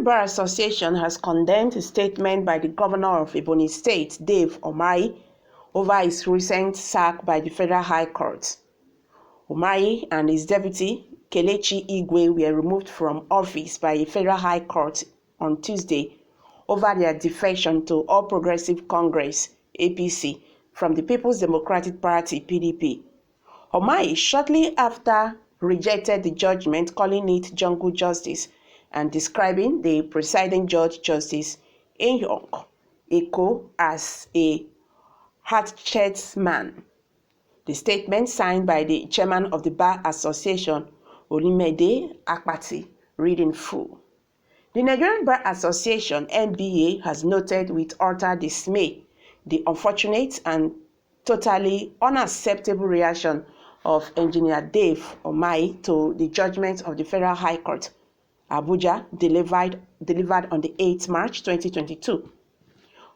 Nigerian Bar Association has condemned a statement by the governor of Ebonyi State, Dave Umahi, over his recent sack by the Federal High Court. Umahi and his deputy, Kelechi Igwe, were removed from office by a Federal High Court on Tuesday over their defection to All Progressive Congress, APC, from the People's Democratic Party, PDP. Umahi shortly after rejected the judgment, calling it jungle justice and describing the presiding judge, Justice Enyong Eko, as a hatchet man. The statement, signed by the chairman of the Bar Association, Olimide Akpati, read in full. The Nigerian Bar Association, NBA, has noted with utter dismay the unfortunate and totally unacceptable reaction of Engineer Dave Umahi to the judgment of the Federal High Court, Abuja, delivered on the 8th March 2022.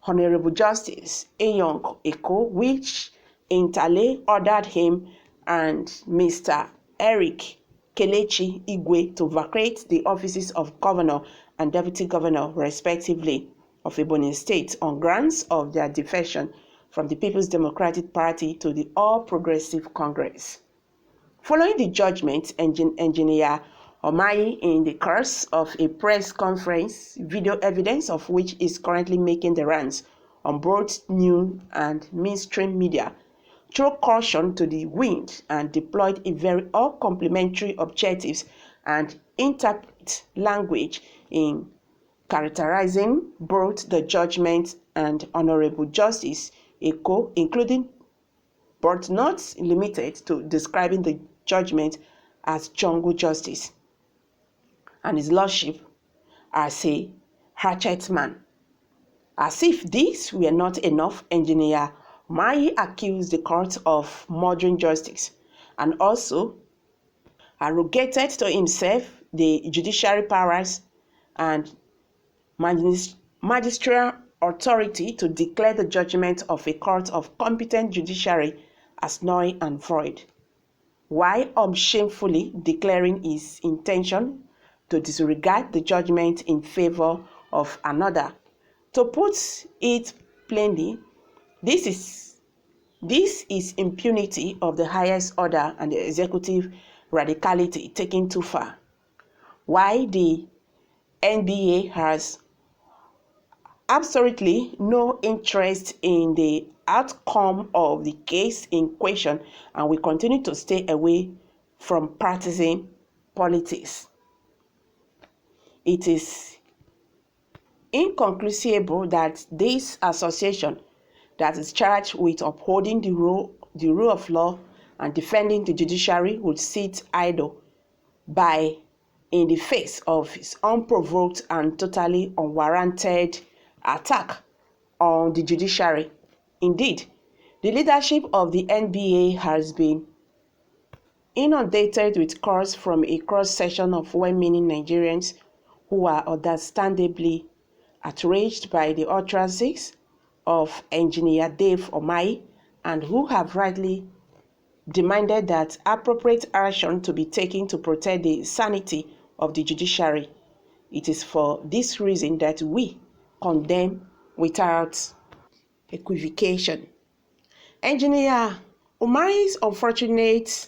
Honorable Justice Enyong Eko, which inter ordered him and Mr. Eric Kelechi Igwe to vacate the offices of Governor and Deputy Governor, respectively, of Ebonyi State on grounds of their defection from the People's Democratic Party to the All Progressive Congress. Following the judgment, Engineer Umahi, in the course of a press conference, video evidence of which is currently making the rounds on both new and mainstream media, threw caution to the wind and deployed a very uncomplimentary objectives and interpret language in characterizing both the judgment and Honorable Justice Eko, including but not limited to describing the judgment as jungle justice and his lordship as a hatchet man. As if this were not enough, Engineer Umahi accused the court of murdering justice and also arrogated to himself the judiciary powers and magisterial authority to declare the judgment of a court of competent judiciary as null and void, while shamefully declaring his intention to disregard the judgment in favor of another. To put it plainly, this is impunity of the highest order and the executive radicality taken too far. Why the NBA has absolutely no interest in the outcome of the case in question and will continue to stay away from practicing politics. It is inconclusible that this association that is charged with upholding the rule of law and defending the judiciary would sit idle by in the face of his unprovoked and totally unwarranted attack on the judiciary. Indeed, the leadership of the NBA has been inundated with calls from a cross-section of well-meaning Nigerians who are understandably outraged by the utterances of Engineer Dave Umahi and who have rightly demanded that appropriate action to be taken to protect the sanity of the judiciary. It is for this reason that we condemn without equivocation Engineer Umahi's unfortunate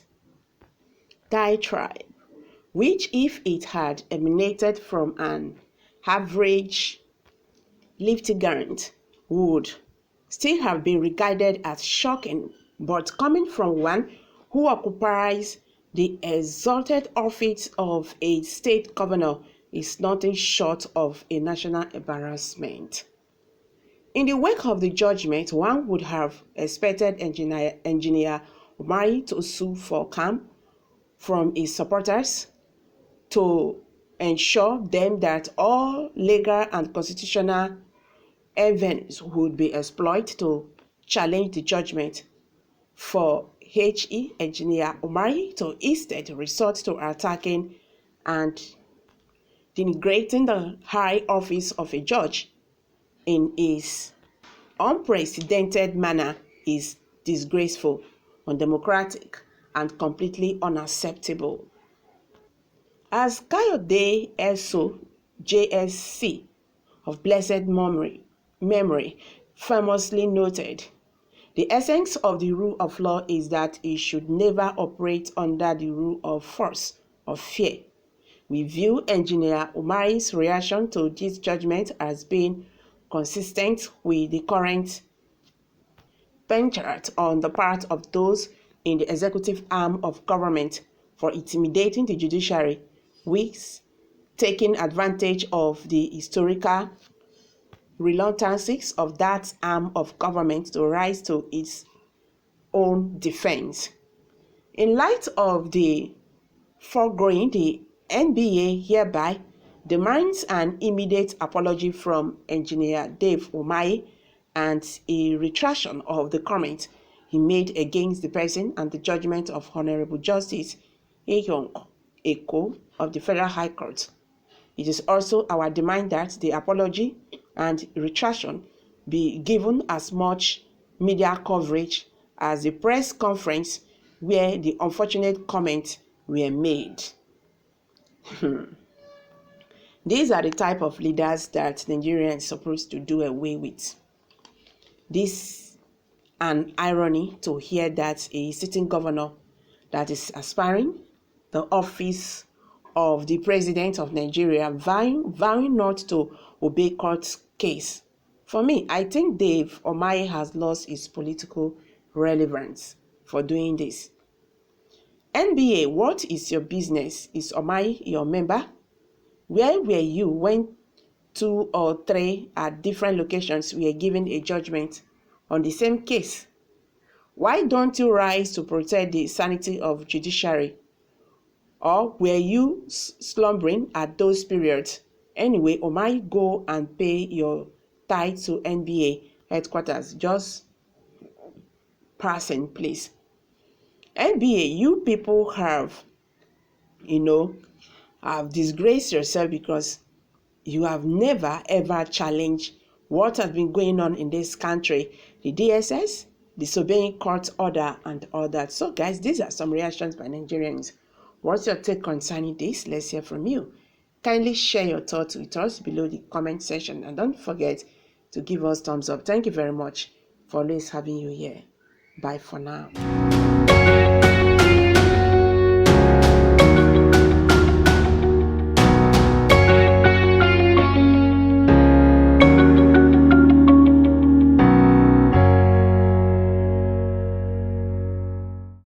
diatribe, which, if it had emanated from an average litigant, would still have been regarded as shocking, but coming from one who occupies the exalted office of a state governor is nothing short of a national embarrassment. In the wake of the judgment, one would have expected Engineer Umahi to sue for calm from his supporters to ensure them that all legal and constitutional avenues would be exploited to challenge the judgment. For Engineer Umahi to instead resort to attacking and denigrating the high office of a judge in his unprecedented manner is disgraceful, undemocratic, and completely unacceptable. As Kayode Eso JSC of blessed memory famously noted, "The essence of the rule of law is that it should never operate under the rule of force or fear." We view Engineer Umahi's reaction to this judgment as being consistent with the current penchant on the part of those in the executive arm of government for intimidating the judiciary, which, taking advantage of the historical reluctances of that arm of government to rise to its own defense. In light of the foregoing, the NBA hereby demands an immediate apology from Engineer Dave Umahi and a retraction of the comment he made against the person and the judgment of Honorable Justice Ehyong Eko of the Federal High Court. It is also our demand that the apology and retraction be given as much media coverage as the press conference where the unfortunate comments were made. These are the type of leaders that Nigerians are supposed to do away with. This an irony to hear that a sitting governor that is aspiring the office of the president of Nigeria vowing not to obey court case. For me, I think Dave Umahi has lost his political relevance for doing this. NBA, what is your business? Is Umahi your member? Where were you when 2 or 3 at different locations were given a judgment on the same case? Why don't you rise to protect the sanity of judiciary? Or were you slumbering at those periods? Anyway, Umahi, go and pay your tithe to NBA headquarters. Just passing, please. NBA, you people have disgraced yourself because you have never ever challenged what has been going on in this country, the DSS, disobeying court order and all that. So guys, these are some reactions by Nigerians. What's your take concerning this? Let's hear from you. Kindly share your thoughts with us below the comment section and don't forget to give us thumbs up. Thank you very much for always having you here. Bye for now.